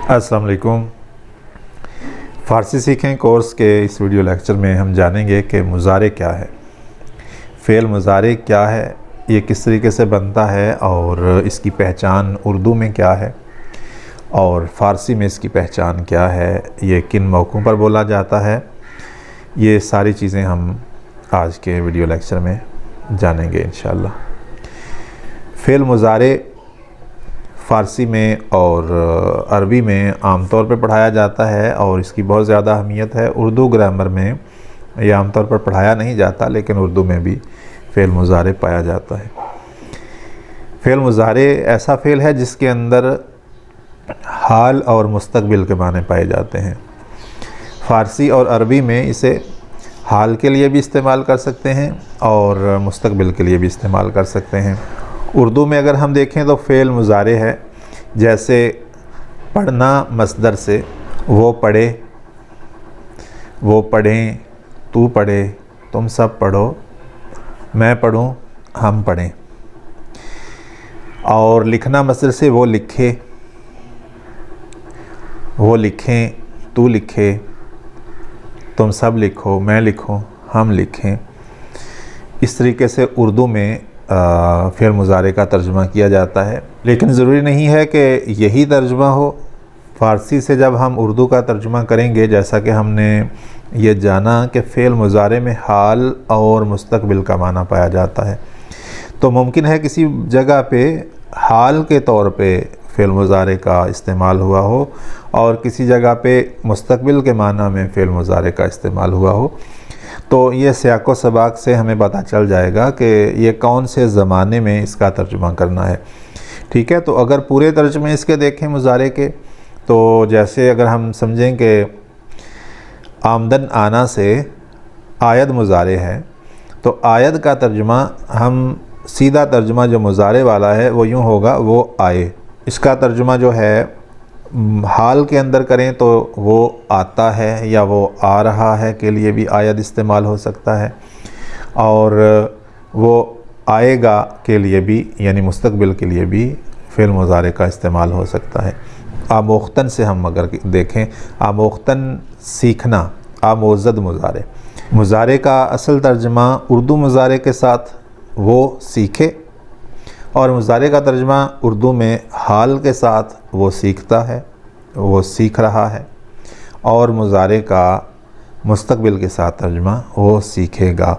अस्सलाम वालेकुम। फ़ारसी सीखें कोर्स के इस वीडियो लेक्चर में हम जानेंगे कि मुज़ारे क्या है, फ़ेल मुज़ारे क्या है, ये किस तरीके से बनता है और इसकी पहचान उर्दू में क्या है और फ़ारसी में इसकी पहचान क्या है, ये किन मौक़ों पर बोला जाता है। ये सारी चीज़ें हम आज के वीडियो लेक्चर में जानेंगे इंशाअल्लाह। फ़ेल मुज़ारे फ़ारसी में और अरबी में आम तौर पर पढ़ाया जाता है और इसकी बहुत ज़्यादा अहमियत है। उर्दू ग्रामर में ये आम तौर पर पढ़ाया नहीं जाता, लेकिन उर्दू में भी फ़ेल मुज़ारे पाया जाता है। फ़ेल मुज़ारे ऐसा फ़ेल है जिसके अंदर हाल और मुस्तक़बिल के माने पाए जाते हैं। फ़ारसी और अरबी में इसे हाल के लिए भी इस्तेमाल कर सकते हैं और मुस्तक़बिल के लिए भी इस्तेमाल कर सकते हैं। उर्दू में अगर हम देखें तो फ़ेल मुज़ारे है, जैसे पढ़ना मस्दर से वो पढ़े, वो पढ़ें, तू पढ़े, तुम सब पढ़ो, मैं पढ़ूं, हम पढ़ें। और लिखना मस्दर से वो लिखे, वो लिखें, तू लिखे, तुम सब लिखो, मैं लिखूं, हम लिखें। इस तरीके से उर्दू में फ़ेल मुज़ारे का तर्जुमा किया जाता है, लेकिन ज़रूरी नहीं है कि यही तर्जुमा हो। फ़ारसी से जब हम उर्दू का तर्जुमा करेंगे, जैसा कि हमने ये जाना कि फ़ेल मुज़ारे में हाल और मुस्तक़बिल का माना पाया जाता है, तो मुमकिन है किसी जगह पे हाल के तौर पे फ़ेल मुज़ारे का इस्तेमाल हुआ हो और किसी जगह पे मुस्तक़बिल के माना में फ़ेल मुज़ारे का इस्तेमाल हुआ हो। तो ये सियाक़ो सबाक़ से हमें पता चल जाएगा कि ये कौन से ज़माने में इसका तर्जुमा करना है। ठीक है, तो अगर पूरे तर्जुमे इसके देखें मुज़ारे के, तो जैसे अगर हम समझें कि आमदन आना से आयद मुज़ारे है, तो आयद का तर्जुमा हम सीधा तर्जुमा जो मुज़ारे वाला है वो यूँ होगा, वो आए। इसका तर्जुमा जो है हाल के अंदर करें तो वो आता है या वो आ रहा है के लिए भी आयद इस्तेमाल हो सकता है, और वो आएगा के लिए भी यानी मुस्तक़बिल के लिए भी फ़ेल मुज़ारे का इस्तेमाल हो सकता है। आमोख्तन से हम अगर देखें, आमोख्तन सीखना, आमोज़द मुज़ारे। मुज़ारे का असल तर्जुमा उर्दू मुज़ारे के साथ वो सीखे, और मुज़ारे का तर्जुमा उर्दू में हाल के साथ वो सीखता है, वो सीख रहा है, और मुज़ारे का मुस्तक़बिल के साथ तर्जुमा वो सीखेगा।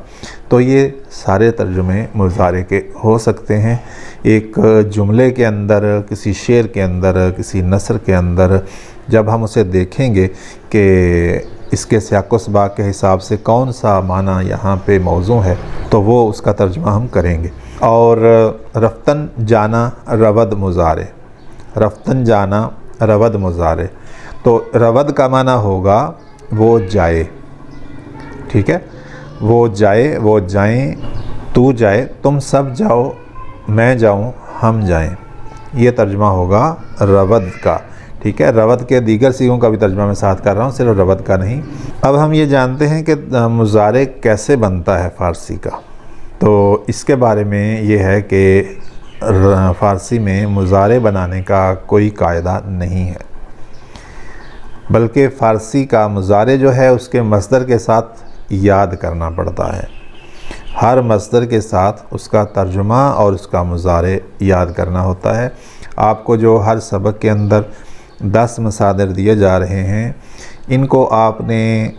तो ये सारे तर्जुमे मुज़ारे के हो सकते हैं। एक जुमले के अंदर, किसी शेर के अंदर, किसी नस्र के अंदर जब हम उसे देखेंगे कि इसके सियाक़ो सबाक़ के हिसाब से कौन सा माना यहाँ पे मौज़ू है, तो वो उसका तर्जुमा हम करेंगे। और रफ्तन जाना रवद मुज़ारे, रफ्तन जाना रवद मुज़ारे, तो रवद का माना होगा वो जाए। ठीक है, वो जाए, वो जाएं, तू जाए, तुम सब जाओ, मैं जाऊं, हम जाएं। ये तर्जुमा होगा रवद का। ठीक है, रवद के दीगर सीगों का भी तर्जुमा मैं साथ कर रहा हूँ, सिर्फ रवद का नहीं। अब हम ये जानते हैं कि मुज़ारे कैसे बनता है फ़ारसी का, तो इसके बारे में ये है कि फ़ारसी में मुज़ारे बनाने का कोई कायदा नहीं है, बल्कि फ़ारसी का मुज़ारे जो है उसके मस्दर के साथ याद करना पड़ता है। हर मस्दर के साथ उसका तर्जुमा और उसका मुज़ारे याद करना होता है। आपको जो हर सबक के अंदर 10 मसादिर दिए जा रहे हैं, इनको आपने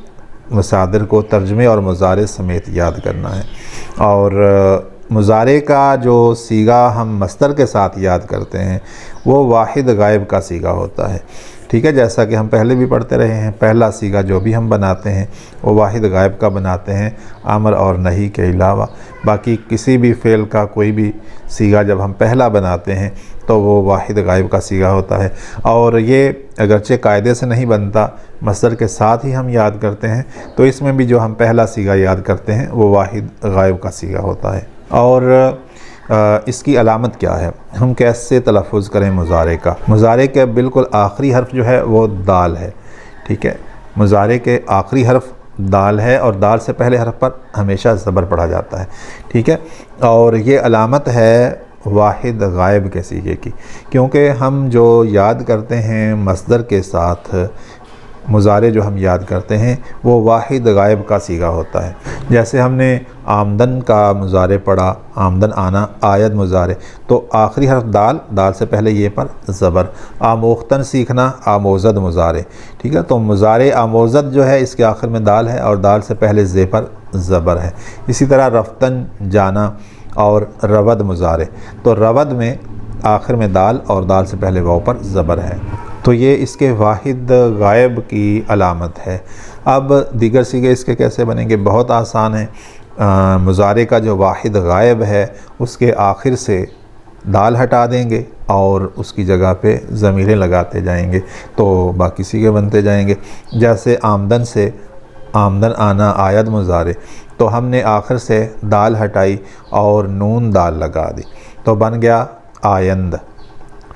मसादिर को तर्जुमे और मुज़ारे समेत याद करना है। और मुज़ारे का जो सीगा हम मस्दर के साथ याद करते हैं वो वाहिद गायब का सीगा होता है। ठीक है, जैसा कि हम पहले भी पढ़ते रहे हैं, पहला सीगा जो भी हम बनाते हैं वो वाहिद गायब का बनाते हैं, अमर और नहीं के अलावा। बाकी किसी भी फ़ेल का कोई भी सीगा जब हम पहला बनाते हैं तो वो वाहिद गायब का सीगा होता है। और ये अगरचे कायदे से नहीं बनता, मस्दर के साथ ही हम याद करते हैं, तो इसमें भी जो हम पहला सीगा याद करते हैं वो वाहिद गायब का सीगा होता है। और इसकी अलामत क्या है, हम कैसे तलफ़ुज़ करें मुज़ारे का। मुज़ारे के बिल्कुल आखिरी हर्फ जो है वो दाल है। ठीक है, मुज़ारे के आखिरी हर्फ दाल है और दाल से पहले हर्फ पर हमेशा ज़बर पढ़ा जाता है। ठीक है, और ये अलामत है वाहिद गायब के सीगे की, क्योंकि हम जो याद करते हैं मसदर के साथ मुजारे जो हम याद करते हैं वो वाहिद गायब का सीगा होता है। जैसे हमने आमदन का मुजारे पढ़ा, आमदन आना, आयद मुजारे, तो आखिरी हर्फ दाल, दाल से पहले ये पर ज़बर। आमोख्तन सीखना, आमोज़द मुजारे, ठीक है। तो मुजारे आमोज़द जो है इसके आखिर में दाल है और दाल से पहले ज़े पर ज़बर है। इसी तरह रफ्तन जाना और रवद मुजारे, तो रवद में आखिर में दाल और दाल से पहले वाव पर ज़बर है। तो ये इसके वाहिद गायब की अलामत है। अब दीगर सीगे इसके कैसे बनेंगे, बहुत आसान है। मुजारे का जो वाहिद गायब है उसके आखिर से दाल हटा देंगे और उसकी जगह पे ज़मीरें लगाते जाएंगे तो बाकी सीगे बनते जाएंगे। जैसे आमदन से आमदन आना, आयद मुजारे, तो हमने आखिर से दाल हटाई और नून दाल लगा दी तो बन गया आयंद,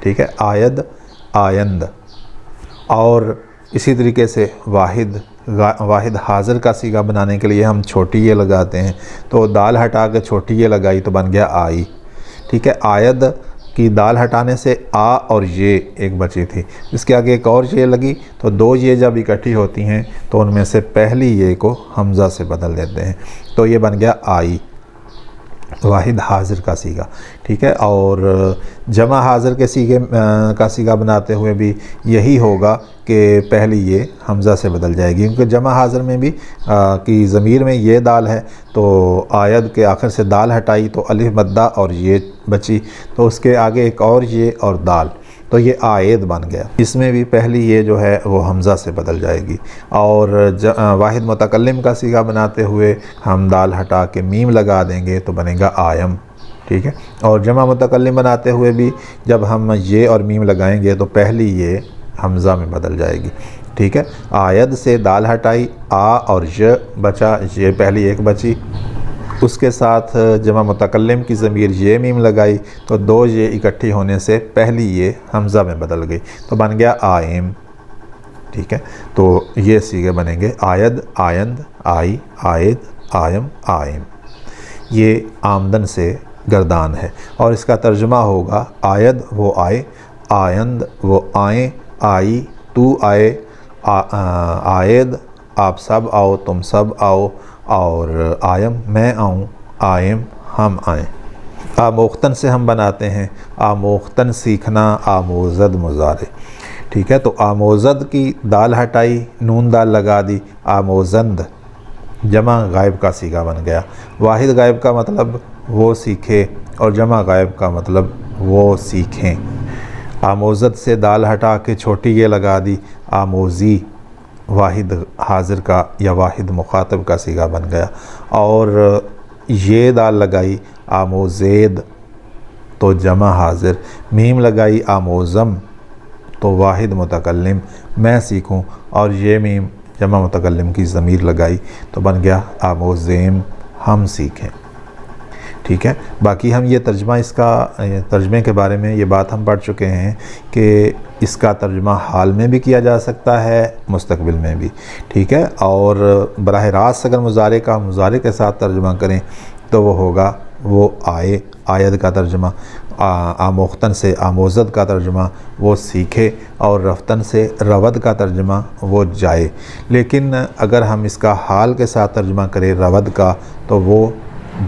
ठीक है, आयद आयंद। और इसी तरीके से वाहिद हाज़िर का सीगा बनाने के लिए हम छोटी ये लगाते हैं, तो दाल हटा के छोटी ये लगाई तो बन गया आई, ठीक है। आयद की दाल हटाने से आ और ये एक बची थी, इसके आगे एक और ये लगी, तो दो ये जब इकट्ठी होती हैं तो उनमें से पहली ये को हमज़ा से बदल देते हैं तो ये बन गया आई, वाहिद हाज़िर का सीगा, ठीक है। और जमा हाज़िर के सीगे का सीगा बनाते हुए भी यही होगा कि पहली ये हमज़ा से बदल जाएगी, क्योंकि जमा हाज़िर में भी की ज़मीर में ये दाल है तो आयद के आखिर से दाल हटाई तो अलिफ मद्दा और ये बची, तो उसके आगे एक और ये और दाल, तो ये आयद बन गया। इसमें भी पहली ये जो है वो हमज़ा से बदल जाएगी। और वाहिद मुतकल्लिम का सीगा बनाते हुए हम दाल हटा के मीम लगा देंगे तो बनेगा आयम, ठीक है। और जमा मुतकल्लिम बनाते हुए भी जब हम ये और मीम लगाएंगे तो पहली ये हमज़ा में बदल जाएगी, ठीक है। आयद से दाल हटाई, आ और य बचा, ये पहली एक बची, उसके साथ जमा मुतकल्लिम की ज़मीर ये मीम लगाई तो दो ये इकट्ठी होने से पहली ये हमज़ा में बदल गई तो बन गया आयम, ठीक है। तो ये सीगे बनेंगे आयद आयंद, आई आयद, आयम आयम। ये आमदन से गर्दान है और इसका तर्जुमा होगा आयद वो आए, आयंद वो आए, आई तू आए, आयद आप सब आओ, तुम सब आओ, और आयम मैं आऊँ, आयम हम आएँ। आमोख्तन से हम बनाते हैं आमोख्तन सीखना, आमोज़द मुजारे, ठीक है। तो आमोज़द की दाल हटाई, नून दाल लगा दी, आमोज़ंद जमा गायब का सीगा बन गया। वाहिद गायब का मतलब वो सीखे और जमा गायब का मतलब वो सीखें। आमोज़द से दाल हटा के छोटी ये लगा दी, आमोज़ी वाहिद हाज़िर का या वाहिद मुखातब का सीगा बन गया। और ये दाल लगाई आमोज़ेद तो जमा हाज़िर, मीम लगाई आमोज़म तो वाहिद मुतकल्लिम मैं सीखूं, और ये मीम जमा मुतकल्लिम की ज़मीर लगाई तो बन गया आमोज़ेम हम सीखें, ठीक है। बाकी हम ये तर्जमा, इसका तर्जमे के बारे में ये बात हम पढ़ चुके हैं कि इसका तर्जमा हाल में भी किया जा सकता है, मुस्तकबिल में भी, ठीक है। और बराह रास्त अगर मुजारे का मुजारे के साथ तर्जमा करें तो वो होगा वो आए, आयद का तर्जमा, आमोख्तन से आमोज़द का तर्जमा वो सीखे, और रफ्तन से रवद का तर्जमा वो जाए। लेकिन अगर हम इसका हाल के साथ तर्जमा करें रवद का तो वो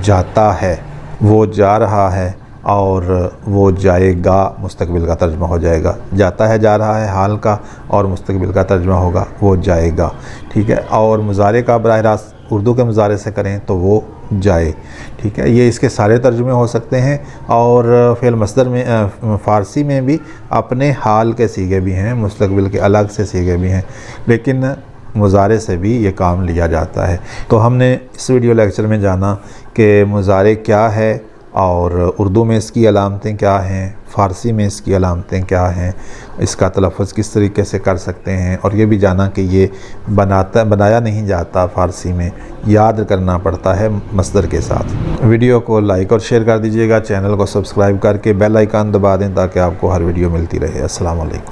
जाता है, वो जा रहा है, और वो जाएगा मुस्तकबिल का तर्जमा हो जाएगा। जाता है जा रहा है हाल का, और मुस्तकबिल का तर्जमा होगा वो जाएगा, ठीक है। और मुजारे का बराह रास्त उर्दू के मुजारे से करें तो वो जाए, ठीक है। ये इसके सारे तर्जुमे हो सकते हैं। और फ़िल मसदर में फ़ारसी में भी अपने हाल के सीगे भी हैं, मुस्तकबिल के अलग से सीगे भी हैं, लेकिन मुजारे से भी ये काम लिया जाता है। तो हमने इस वीडियो लेक्चर में जाना कि मुजारे क्या है और उर्दू में इसकी अलामतें क्या हैं, फ़ारसी में इसकी अलामतें क्या हैं, इसका तलफ़्फ़ुज़ किस तरीके से कर सकते हैं, और ये भी जाना कि ये बनाया नहीं जाता, फ़ारसी में याद करना पड़ता है मसदर के साथ। वीडियो को लाइक और शेयर कर दीजिएगा, चैनल को सब्सक्राइब करके बेल आइकन दबा दें ताकि आपको हर वीडियो मिलती रहे। अस्सलाम वालेकुम।